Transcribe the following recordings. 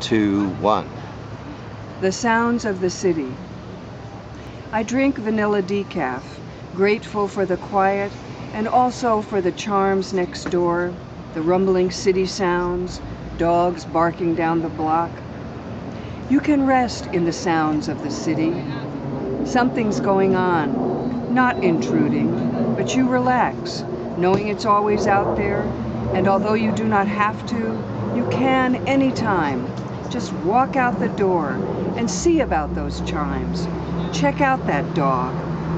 2, 1. The sounds of the city. I drink vanilla decaf, grateful for the quiet and also for the charms next door, the rumbling city sounds, dogs barking down the block. You can rest in the sounds of the city. Something's going on, not intruding, but you relax, knowing it's always out there, and although you do not have to, you can anytime. Just walk out the door and see about those chimes. Check out that dog,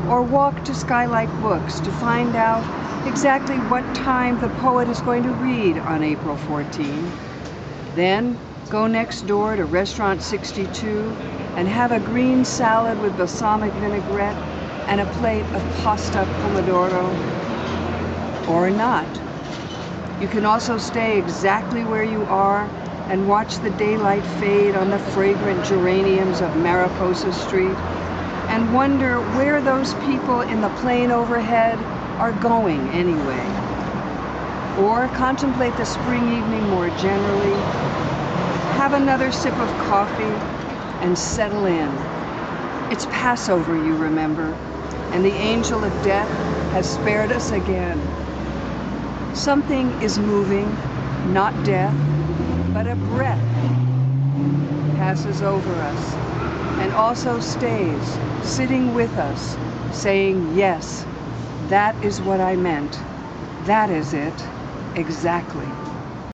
or walk to Skylight Books to find out exactly what time the poet is going to read on April 14. Then go next door to Restaurant 62 and have a green salad with balsamic vinaigrette and a plate of pasta pomodoro. Or not. You can also stay exactly where you are and watch the daylight fade on the fragrant geraniums of Mariposa Street and wonder where those people in the plane overhead are going anyway. Or contemplate the spring evening more generally, have another sip of coffee, and settle in. It's Passover, you remember, and the angel of death has spared us again. Something is moving, not death, but a breath passes over us and also stays, sitting with us, saying, yes, that is what I meant. That is it, exactly.